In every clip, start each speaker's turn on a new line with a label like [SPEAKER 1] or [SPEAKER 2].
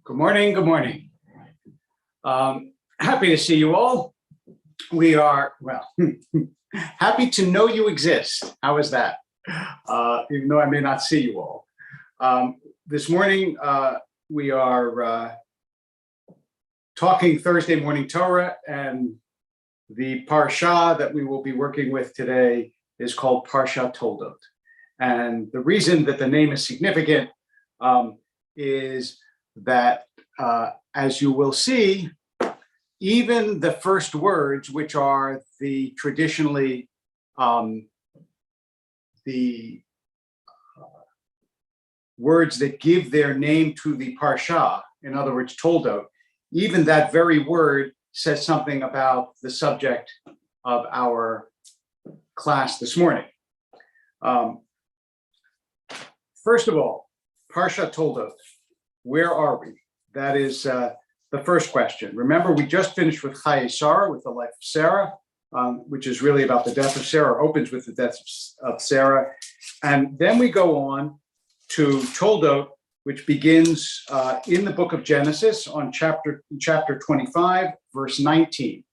[SPEAKER 1] Good morning. Good morning. Happy to see you all. We are, well, happy to know you exist. How is that? Even though I may not see you all. This morning, we are talking Thursday morning Torah, and the Parsha that we will be working with today is called Parsha Toldot. And the reason that the name is significant is that, as you will see, even the first words, which are the traditionally the words that give their name to the Parsha, in other words, Toldot, even that very word says something about the subject of our class this morning. First of all, Parsha Toldot, where are we? That is the first question. Remember, we just finished with Chayei Sarah, with the life of Sarah, which is really about the death of Sarah, opens with the death of Sarah. And then we go on to Toldot, which begins in the book of Genesis on chapter 25, verse 19.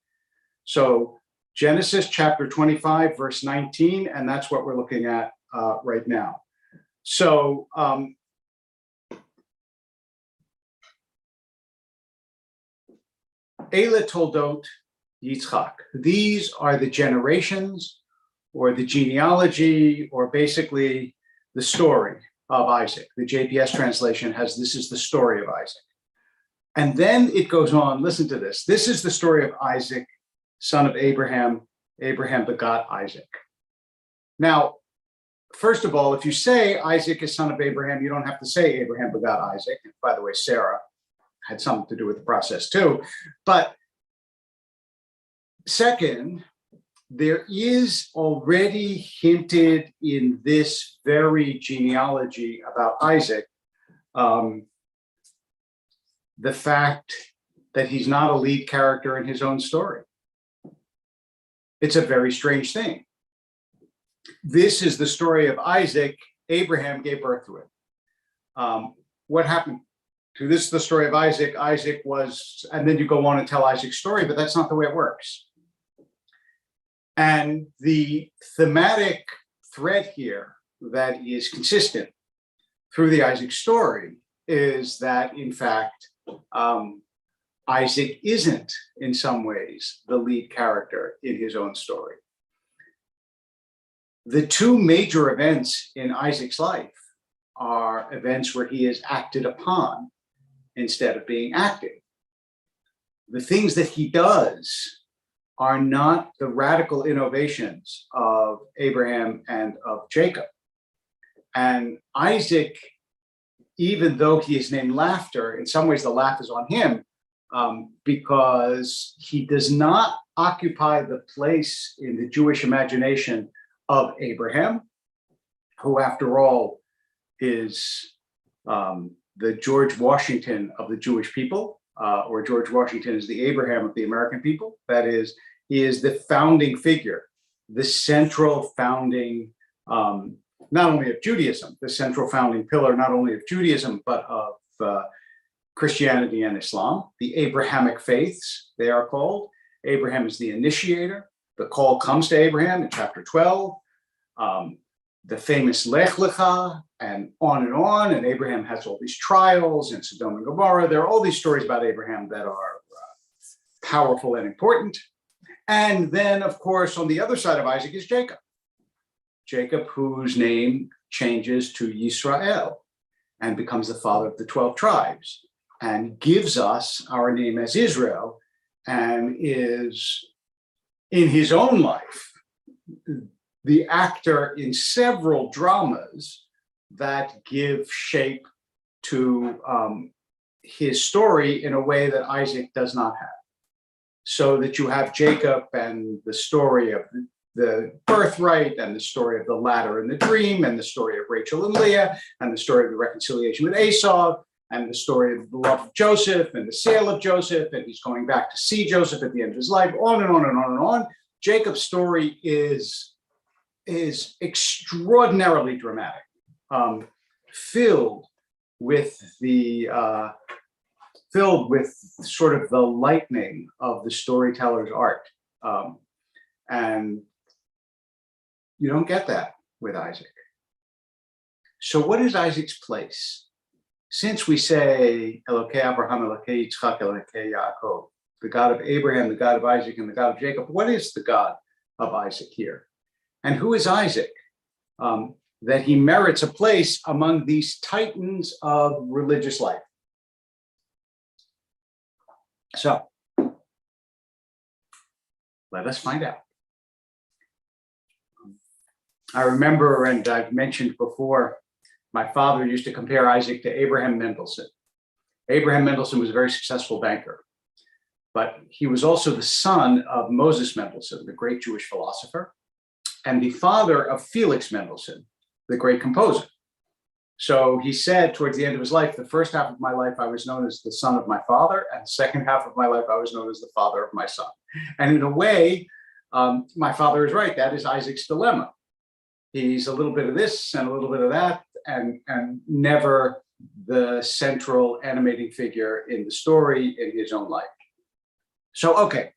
[SPEAKER 1] So Genesis chapter 25, verse 19, and that's what we're looking at right now. So Eile Toldot Yitzchak. These are the generations, or the genealogy, or basically the story of Isaac. The JPS translation has, this is the story of Isaac. And then it goes on, listen to this. This is the story of Isaac, son of Abraham. Abraham begot Isaac. Now, first of all, if you say Isaac is son of Abraham, you don't have to say Abraham begot Isaac. And by the way, Sarah had something to do with the process too. But second, there is already hinted in this very genealogy about Isaac, the fact that he's not a lead character in his own story. It's a very strange thing. This is the story of Isaac. Abraham gave birth to it. What happened to this? The story of Isaac. Isaac was, and then you go on and tell Isaac's story, but that's not the way it works. And the thematic thread here that is consistent through the Isaac story is that, in fact, Isaac isn't, in some ways, the lead character in his own story. The two major events in Isaac's life are events where he is acted upon instead of being acted. The things that he does are not the radical innovations of Abraham and of Jacob. And Isaac, even though he is named Laughter, in some ways the laugh is on him, because he does not occupy the place in the Jewish imagination of Abraham, who, after all, is the George Washington of the Jewish people, or George Washington is the Abraham of the American people. That is, he is the founding figure, the central founding, not only of Judaism, the central founding pillar, not only of Judaism, but of Christianity and Islam, the Abrahamic faiths, they are called. Abraham is the initiator. The call comes to Abraham in chapter 12, the famous Lech Lecha, and on, and Abraham has all these trials in Sodom and Gomorrah. There are all these stories about Abraham that are powerful and important. And then, of course, on the other side of Isaac is Jacob. Jacob, whose name changes to Yisrael and becomes the father of the 12 tribes and gives us our name as Israel, and is, in his own life, the actor in several dramas that give shape to his story in a way that Isaac does not have. So that you have Jacob and the story of the birthright, and the story of the ladder and the dream, and the story of Rachel and Leah, and the story of the reconciliation with Esau, and the story of the love of Joseph and the sale of Joseph, and he's going back to see Joseph at the end of his life, on and on and on and on. Jacob's story is extraordinarily dramatic, filled with the filled with sort of the lightning of the storyteller's art. And you don't get that with Isaac. So what is Isaac's place? Since we say Elokei Abraham, Elokei Yitzchak, Elokei Yaakov, the God of Abraham, the God of Isaac, and the God of Jacob, what is the God of Isaac here? And who is Isaac? That he merits a place among these titans of religious life. So, let us find out. I remember, and I've mentioned before, my father used to compare Isaac to Abraham Mendelssohn. Abraham Mendelssohn was a very successful banker, but he was also the son of Moses Mendelssohn, the great Jewish philosopher, and the father of Felix Mendelssohn, the great composer. So he said towards the end of his life, the first half of my life, I was known as the son of my father, and the second half of my life, I was known as the father of my son. And in a way, my father is right. That is Isaac's dilemma. He's a little bit of this and a little bit of that, and never the central animating figure in the story in his own life. So, okay.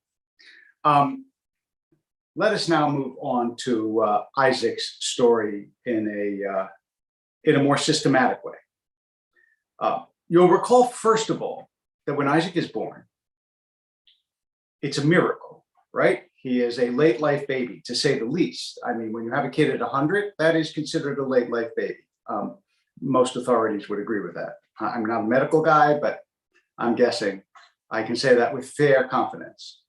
[SPEAKER 1] Let us now move on to Isaac's story in a more systematic way. You'll recall, first of all, that when Isaac is born, it's a miracle, right? He is a late life baby, to say the least. I mean, when you have a kid at 100, that is considered a late life baby. Most authorities would agree with that. I'm not a medical guy, but I'm guessing I can say that with fair confidence.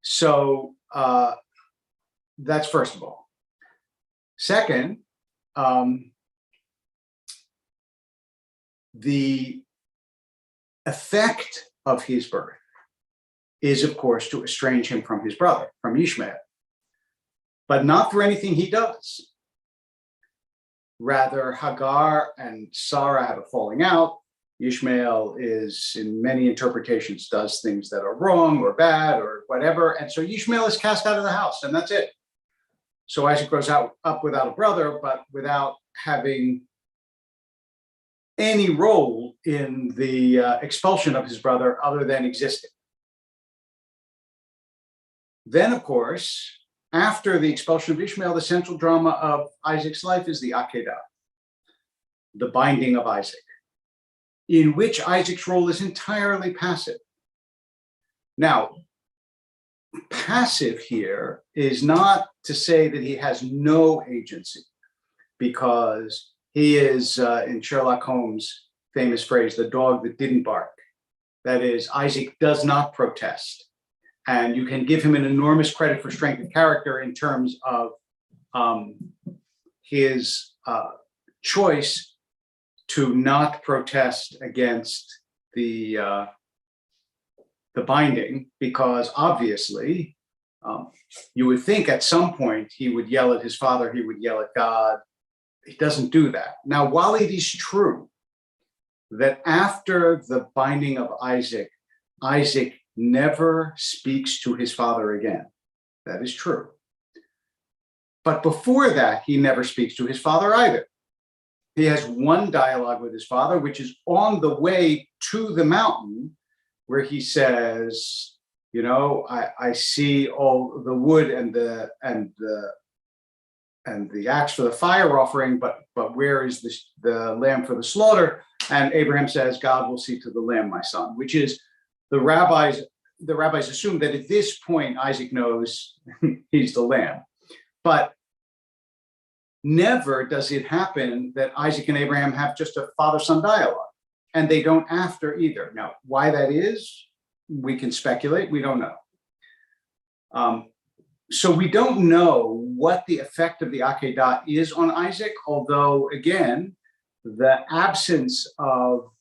[SPEAKER 1] So that's first of all. Second, the effect of his birth is, of course, to estrange him from his brother, from Ishmael, but not through anything he does. Rather, Hagar and Sarah have a falling out. Ishmael is, in many interpretations, does things that are wrong or bad or whatever. And so Ishmael is cast out of the house, and that's it. So Isaac grows up without a brother, but without having any role in the expulsion of his brother other than existing. Then, of course, after the expulsion of Ishmael, the central drama of Isaac's life is the Akedah, the binding of Isaac, in which Isaac's role is entirely passive. Now, passive here is not to say that he has no agency, because he is, in Sherlock Holmes' famous phrase, the dog that didn't bark. That is, Isaac does not protest. And you can give him an enormous credit for strength of character in terms of his choice to not protest against the binding, because obviously you would think at some point he would yell at his father, he would yell at God. He doesn't do that. Now, while it is true that after the binding of Isaac, Isaac never speaks to his father again. That is true. But before that, he never speaks to his father either. He has one dialogue with his father, which is on the way to the mountain, where he says, you know, I see all the wood and the axe for the fire offering, but where is the lamb for the slaughter? And Abraham says, God will see to the lamb, my son, which is the rabbis assume that at this point, Isaac knows he's the lamb. But never does it happen that Isaac and Abraham have just a father-son dialogue, and they don't after either. Now, why that is, we can speculate. We don't know. So we don't know what the effect of the Akedah is on Isaac, although, again, the absence of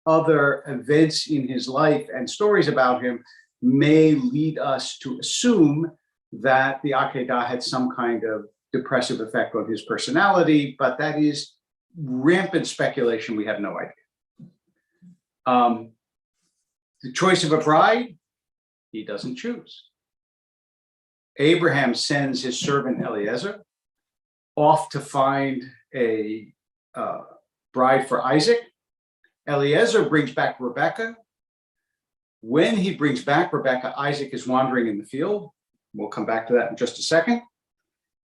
[SPEAKER 1] other events in his life and stories about him may lead us to assume that the Akedah had some kind of depressive effect on his personality, but that is rampant speculation. We have no idea. The choice of a bride, he doesn't choose. Abraham sends his servant Eliezer off to find a bride for Isaac. Eliezer brings back Rebekah. When he brings back Rebekah, Isaac is wandering in the field. We'll come back to that in just a second.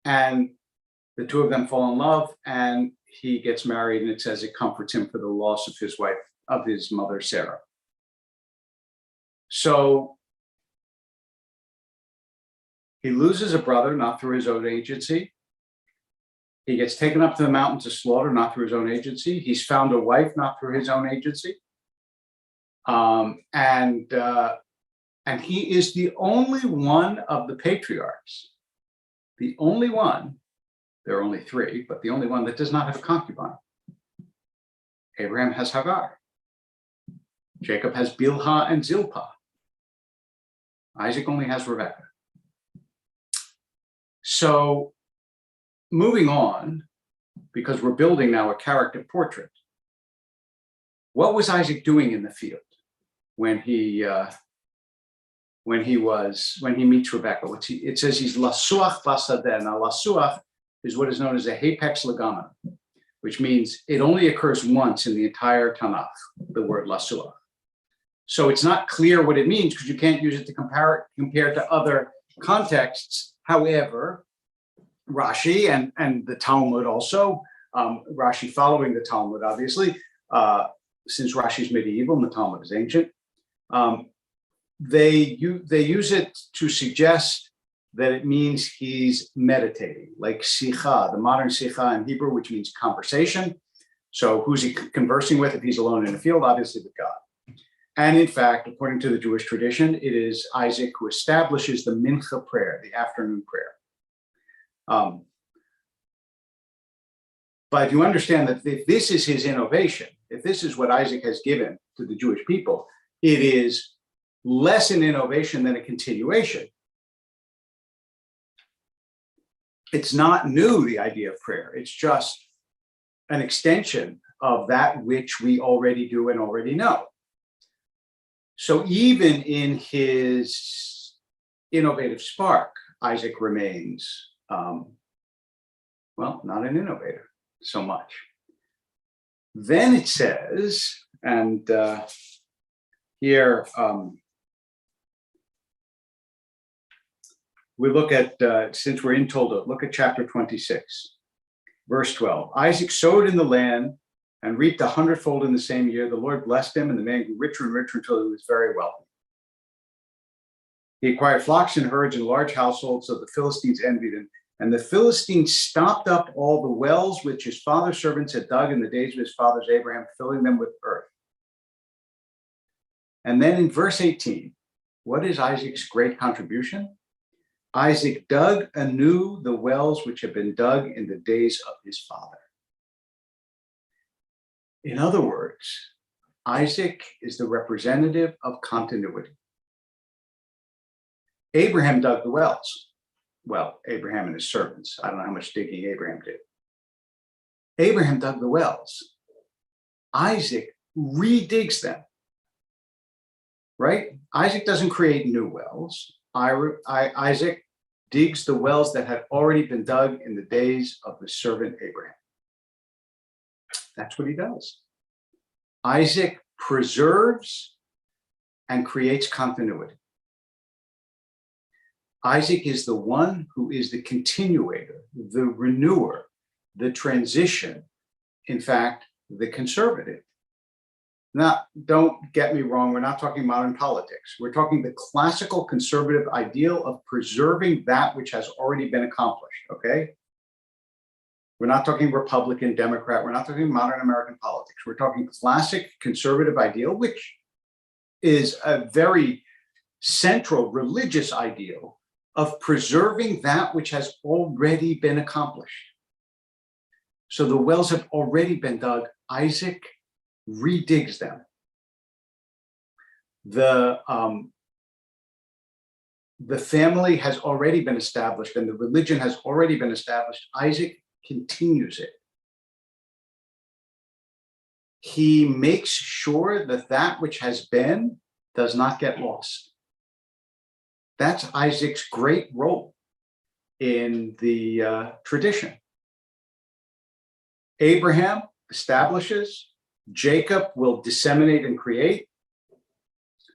[SPEAKER 1] And the two of them fall in love, and he gets married, and it says it comforts him for the loss of his wife, of his mother, Sarah. So he loses a brother, not through his own agency. He gets taken up to the mountain to slaughter, not through his own agency. He's found a wife, not through his own agency. And he is the only one of the patriarchs, the only one, there are only three, but the only one that does not have a concubine. Abraham has Hagar. Jacob has Bilhah and Zilpah. Isaac only has Rebekah. So moving on, because we're building now a character portrait. What was Isaac doing in the field when he meets Rebekah? It says he's lasuach basadeh. Now lasuach is what is known as a hapex legama, which means it only occurs once in the entire Tanakh, the word lasuach. So it's not clear what it means because you can't use it to compare to other contexts. However, Rashi and the Talmud also, Rashi following the Talmud, obviously, since Rashi's medieval and the Talmud is ancient, they use it to suggest that it means he's meditating, like sicha, the modern sicha in Hebrew, which means conversation. So who's he conversing with if he's alone in the field? Obviously with God. And in fact, according to the Jewish tradition, it is Isaac who establishes the mincha prayer, the afternoon prayer. But if you understand that if this is his innovation, if this is what Isaac has given to the Jewish people, it is less an innovation than a continuation. It's not new, the idea of prayer. It's just an extension of that which we already do and already know. So even in his innovative spark, Isaac remains, not an innovator so much. Then it says, and here we look at, since we're in Toldot, look at chapter 26, verse 12. Isaac sowed in the land and reaped 100-fold in the same year. The Lord blessed him, and the man grew richer and richer until he was very wealthy. He acquired flocks and herds and large households, so the Philistines envied him. And the Philistines stopped up all the wells which his father's servants had dug in the days of his father's Abraham, filling them with earth. And then in verse 18, what is Isaac's great contribution? Isaac dug anew the wells which had been dug in the days of his father. In other words, Isaac is the representative of continuity. Abraham dug the wells. Well, Abraham and his servants. I don't know how much digging Abraham did. Abraham dug the wells. Isaac redigs them, right? Isaac doesn't create new wells. Isaac digs the wells that had already been dug in the days of the servant Abraham. That's what he does. Isaac preserves and creates continuity. Isaac is the one who is the continuator, the renewer, the transition, in fact, the conservative. Now, don't get me wrong, we're not talking modern politics. We're talking the classical conservative ideal of preserving that which has already been accomplished, okay? We're not talking Republican, Democrat. We're not talking modern American politics. We're talking classic conservative ideal, which is a very central religious ideal of preserving that which has already been accomplished. So the wells have already been dug. Isaac redigs them. The family has already been established and the religion has already been established. Isaac continues it. He makes sure that that which has been does not get lost. That's Isaac's great role in the tradition. Abraham establishes, Jacob will disseminate and create.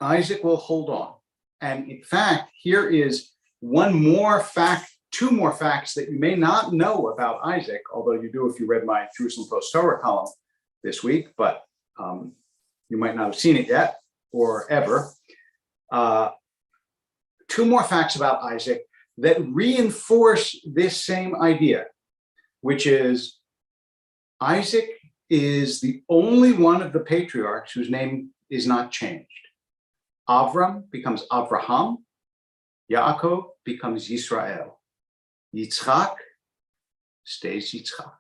[SPEAKER 1] Isaac will hold on. And in fact, here is two more facts that you may not know about Isaac, although you do if you read my Jerusalem Post Torah column this week, but you might not have seen it yet or ever. Two more facts about Isaac that reinforce this same idea, which is Isaac is the only one of the patriarchs whose name is not changed. Avram becomes Avraham, Yaakov becomes Yisrael, Yitzchak stays Yitzchak.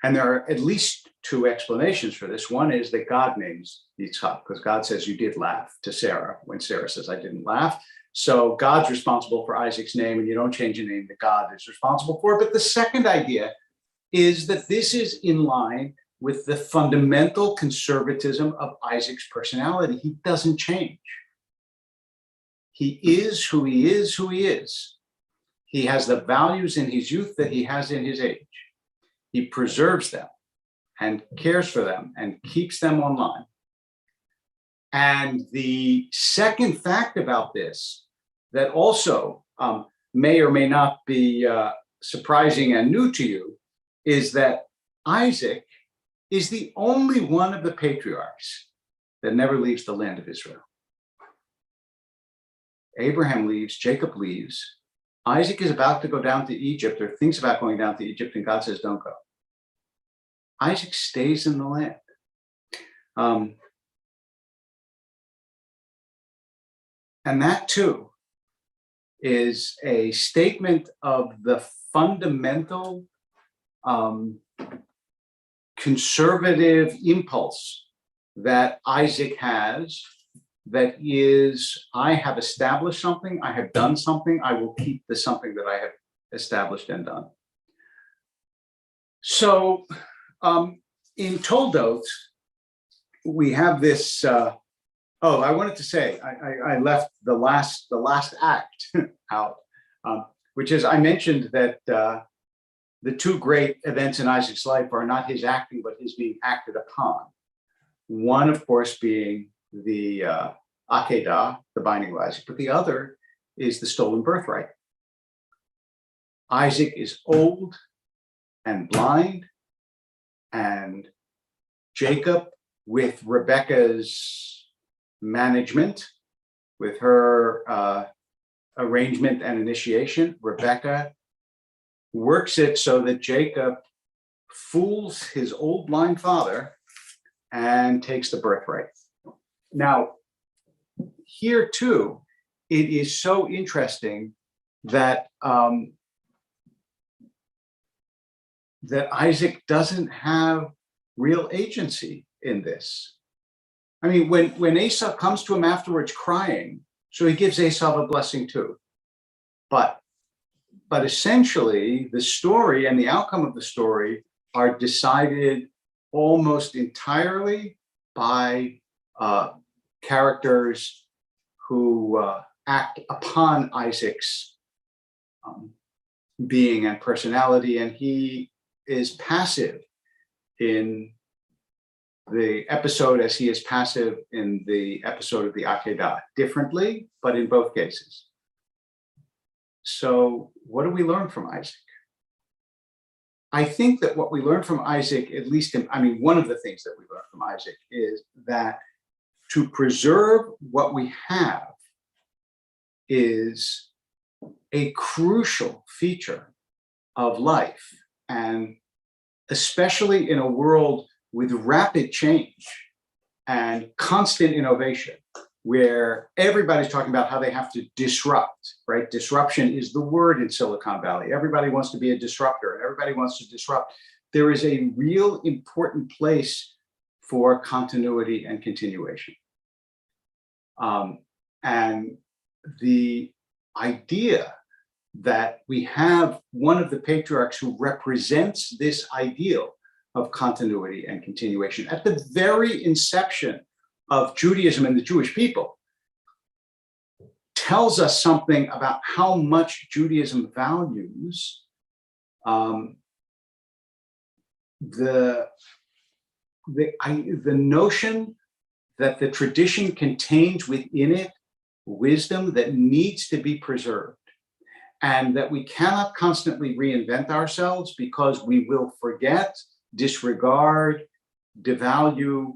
[SPEAKER 1] And there are at least two explanations for this. One is that God names Yitzchak, because God says you did laugh to Sarah when Sarah says I didn't laugh. So God's responsible for Isaac's name, and you don't change a name that God is responsible for. But the second idea is that this is in line with the fundamental conservatism of Isaac's personality. He doesn't change. He is who he is, who he is. He has the values in his youth that he has in his age. He preserves them and cares for them and keeps them online. And the second fact about this that also may or may not be surprising and new to you is that Isaac is the only one of the patriarchs that never leaves the land of Israel. Abraham leaves, Jacob leaves. Isaac is about to go down to Egypt or thinks about going down to Egypt, and God says, don't go. Isaac stays in the land. And that too is a statement of the fundamental conservative impulse that Isaac has, that is, I have established something, I have done something, I will keep the something that I have established and done. So in Toldot, we have this, I wanted to say, I left the last act out, which is, I mentioned that the two great events in Isaac's life are not his acting, but his being acted upon. One, of course, being the Akedah, the binding of Isaac, but the other is the stolen birthright. Isaac is old and blind, and Jacob, with Rebekah's management, with her arrangement and initiation, Rebekah works it so that Jacob fools his old blind father and takes the birthright. Now, here too, it is so interesting that that Isaac doesn't have real agency in this. I mean, when Esau comes to him afterwards crying, so he gives Esau a blessing too. But essentially, the story and the outcome of the story are decided almost entirely by characters who act upon Isaac's being and personality, and he is passive in the episode as he is passive in the episode of the Akedah, differently, but in both cases. So what do we learn from Isaac? I think that what we learn from Isaac, at least one of the things that we learn from Isaac is that to preserve what we have is a crucial feature of life, and especially in a world with rapid change and constant innovation, where everybody's talking about how they have to disrupt, right? Disruption is the word in Silicon Valley. Everybody wants to be a disruptor and everybody wants to disrupt. There is a real important place for continuity and continuation. And the idea that we have one of the patriarchs who represents this ideal of continuity and continuation at the very inception of Judaism and the Jewish people tells us something about how much Judaism values the the notion that the tradition contains within it wisdom that needs to be preserved, and that we cannot constantly reinvent ourselves because we will forget, disregard, devalue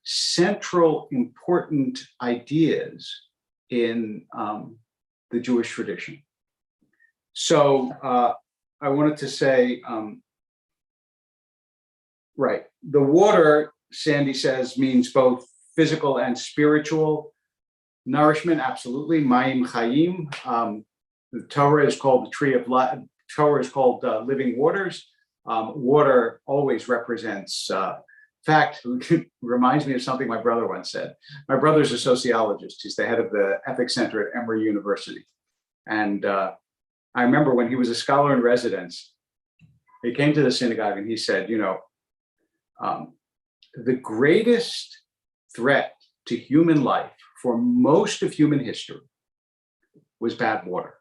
[SPEAKER 1] central important ideas in the Jewish tradition. So I wanted to say, right, the water, Sandy says, means both physical and spiritual nourishment, absolutely. Mayim Chayim. The Torah is called the tree of life. Torah is called living waters. Water always represents fact. Reminds me of something my brother once said. My brother's a sociologist. He's the head of the ethics center at Emory University. And I remember when he was a scholar in residence, he came to the synagogue and he said, the greatest threat to human life for most of human history was bad water.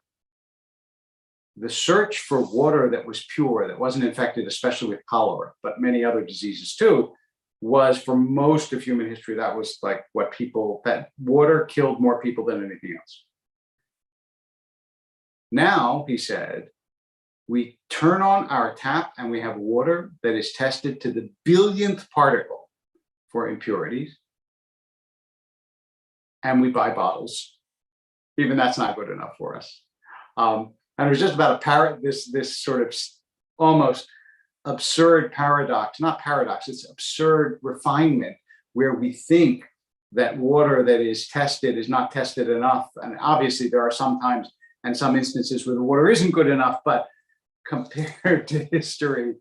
[SPEAKER 1] The search for water that was pure, that wasn't infected, especially with cholera, but many other diseases too, was for most of human history, that was like that water killed more people than anything else. Now, he said, we turn on our tap and we have water that is tested to the billionth particle for impurities. And we buy bottles. Even that's not good enough for us. And it was just about this sort of almost absurd paradox, not paradox, it's absurd refinement, where we think that water that is tested is not tested enough. And obviously there are some times and some instances where the water isn't good enough, but compared to history,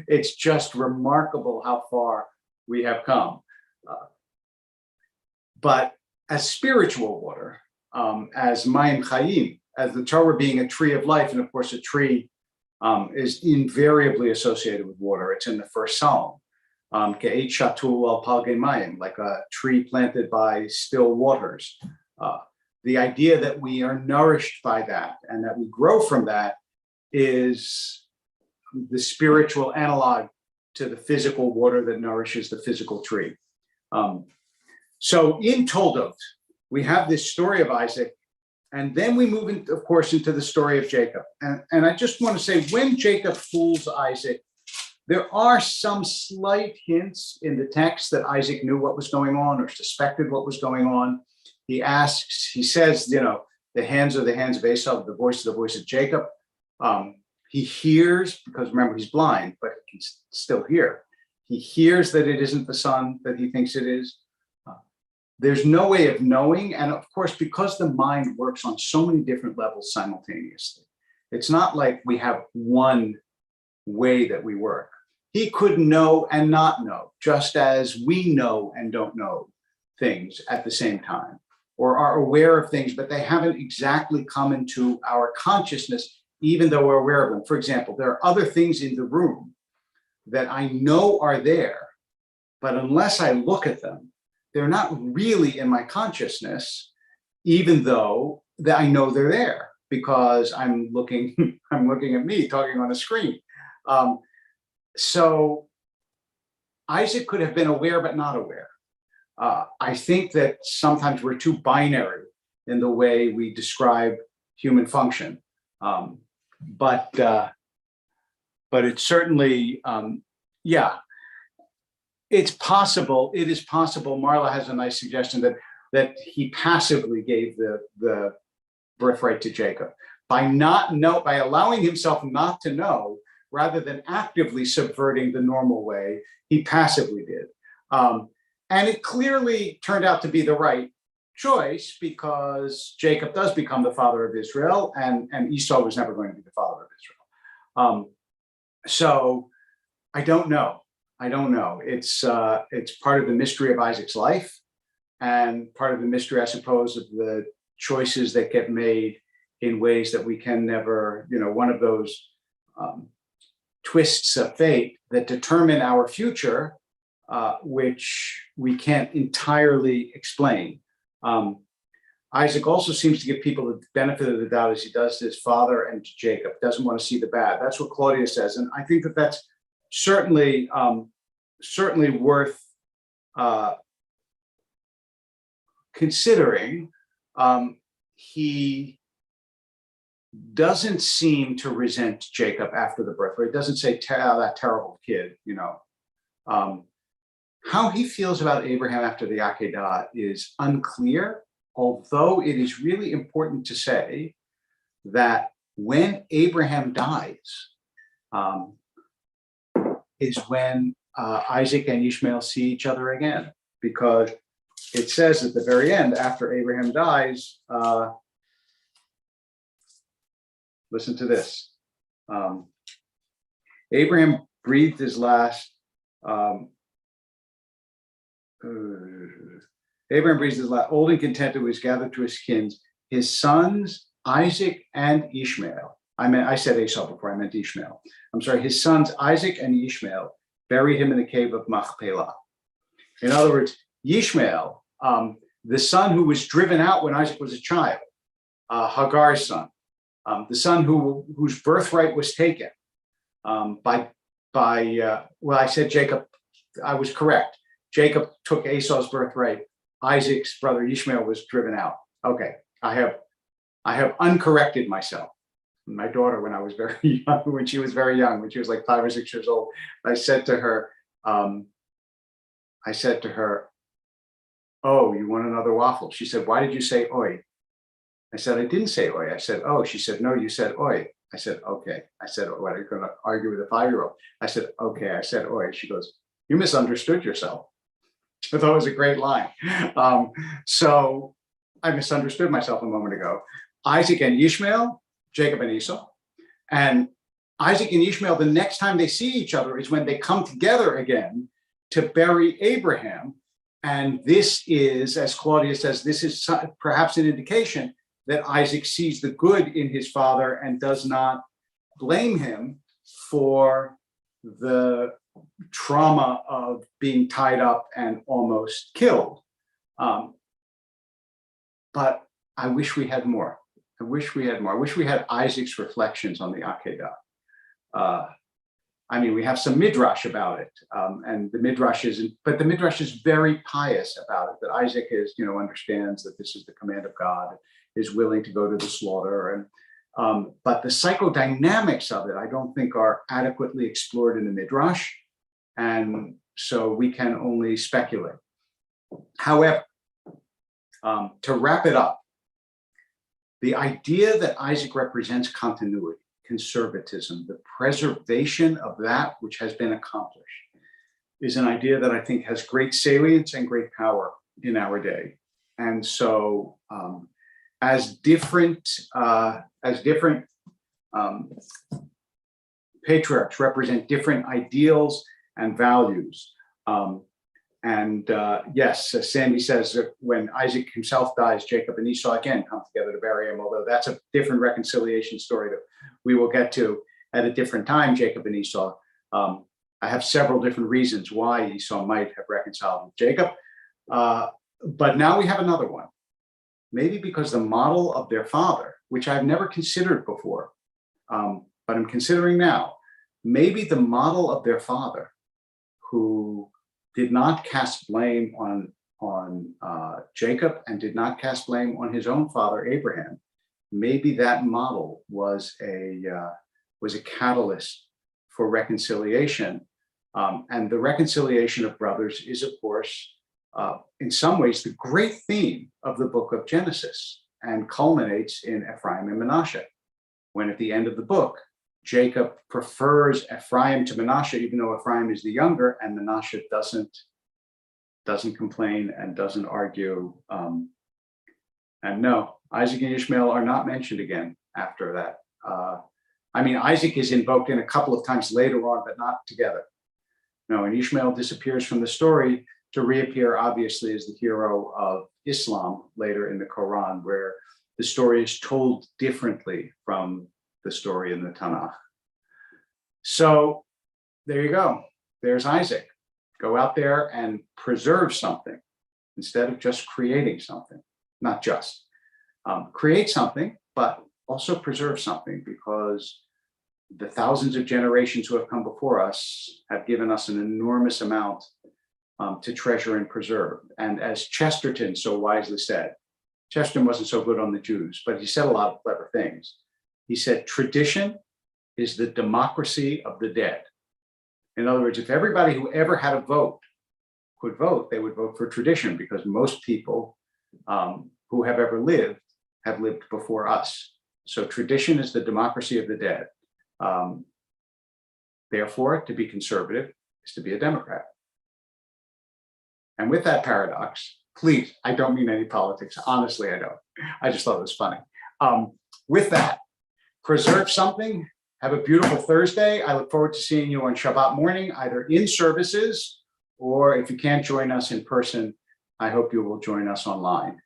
[SPEAKER 1] it's just remarkable how far we have come. But as spiritual water, as Mayim Chayim, as the Torah being a tree of life, and of course a tree is invariably associated with water. It's in the first Psalm, Ke'et shatul al palgei mayim, like a tree planted by still waters. The idea that we are nourished by that and that we grow from that is the spiritual analog to the physical water that nourishes the physical tree. So in Toldot, we have this story of Isaac, and then we move, of course, into the story of Jacob. And I just want to say, when Jacob fools Isaac, there are some slight hints in the text that Isaac knew what was going on or suspected what was going on. He says, the hands are the hands of Esau, the voice is the voice of Jacob. He hears, because remember, he's blind, but he can still hear. He hears that it isn't the son that he thinks it is. There's no way of knowing. And of course, because the mind works on so many different levels simultaneously, it's not like we have one way that we work. He could know and not know, just as we know and don't know things at the same time, or are aware of things, but they haven't exactly come into our consciousness, even though we're aware of them. For example, there are other things in the room that I know are there, but unless I look at them, they're not really in my consciousness, even though that I know they're there because I'm looking at me talking on a screen. So Isaac could have been aware, but not aware. I think that sometimes we're too binary in the way we describe human function. But it's certainly, it's possible. It is possible. Marla has a nice suggestion that he passively gave the birthright to Jacob by allowing himself not to know, rather than actively subverting the normal way. He passively did, and it clearly turned out to be the right choice, because Jacob does become the father of Israel, and Esau was never going to be the father of Israel. So I don't know. It's part of the mystery of Isaac's life, and part of the mystery, I suppose, of the choices that get made in ways that we can never, one of those twists of fate that determine our future, which we can't entirely explain. Isaac also seems to give people the benefit of the doubt, as he does to his father and to Jacob. Doesn't want to see the bad. That's what Claudia says, and I think that that's certainly certainly worth considering. He doesn't seem to resent Jacob after the birth. He doesn't say, that terrible kid, How he feels about Abraham after the Akedah is unclear, although it is really important to say that when Abraham dies, is when Isaac and Ishmael see each other again, because it says at the very end, after Abraham dies, listen to this. Abraham breathed his last. Abraham breathed his last. Old and contented was gathered to his skins. His sons Isaac and Ishmael. I said Esau before. I meant Ishmael. I'm sorry. His sons Isaac and Ishmael buried him in the cave of Machpelah. In other words, Ishmael, the son who was driven out when Isaac was a child, Hagar's son, the son whose birthright was taken by I said Jacob. I was correct. Jacob took Esau's birthright. Isaac's brother Ishmael was driven out. Okay, I have uncorrected myself. My daughter, when I was very young, when she was like 5 or 6 years old, I said to her, "Oh, you want another waffle?" She said, "Why did you say oi?" I said, "I didn't say oi. I said, oh." She said, "No, you said oi." I said, "Okay." I said, "What, are you going to argue with a 5-year-old?" I said, "Okay." I said, oi. She goes, "You misunderstood yourself." I thought it was a great line. So I misunderstood myself a moment ago. Isaac and Ishmael, Jacob and Esau. And Isaac and Ishmael, the next time they see each other is when they come together again to bury Abraham. And this is, as Claudia says, this is perhaps an indication that Isaac sees the good in his father and does not blame him for the trauma of being tied up and almost killed. But I wish we had more. I wish we had Isaac's reflections on the Akedah. We have some midrash about it, and the midrash is very pious about it. That Isaac understands that this is the command of God, is willing to go to the slaughter, and but the psychodynamics of it, I don't think, are adequately explored in the midrash, and so we can only speculate. However, to wrap it up, the idea that Isaac represents continuity, conservatism, the preservation of that which has been accomplished, is an idea that I think has great salience and great power in our day. And so as different patriarchs represent different ideals and values. Yes, as Sandy says, when Isaac himself dies, Jacob and Esau again come together to bury him, although that's a different reconciliation story that we will get to at a different time, Jacob and Esau. I have several different reasons why Esau might have reconciled with Jacob. But now we have another one. Maybe because the model of their father, which I've never considered before, but I'm considering now, maybe the model of their father, who did not cast blame on Jacob and did not cast blame on his own father Abraham, maybe that model was a catalyst for reconciliation, and the reconciliation of brothers is, of course, in some ways, the great theme of the book of Genesis, and culminates in Ephraim and Manasseh, when at the end of the book, Jacob prefers Ephraim to Manasseh, even though Ephraim is the younger, and Manasseh doesn't complain and doesn't argue. And no, Isaac and Ishmael are not mentioned again after that. Isaac is invoked in a couple of times later on, but not together. No, and Ishmael disappears from the story to reappear, obviously, as the hero of Islam later in the Quran, where the story is told differently from the story in the Tanakh. So there you go. There's Isaac. Go out there and preserve something instead of just creating something. Not just create something, but also preserve something, because the thousands of generations who have come before us have given us an enormous amount to treasure and preserve. And as Chesterton so wisely said, Chesterton wasn't so good on the Jews, but he said a lot of clever things. He said, tradition is the democracy of the dead. In other words, if everybody who ever had a vote could vote, they would vote for tradition, because most people who have ever lived have lived before us. So tradition is the democracy of the dead. Therefore, to be conservative is to be a Democrat. And with that paradox, please, I don't mean any politics. Honestly, I don't. I just thought it was funny. With that, preserve something. Have a beautiful Thursday. I look forward to seeing you on Shabbat morning, either in services, or if you can't join us in person, I hope you will join us online.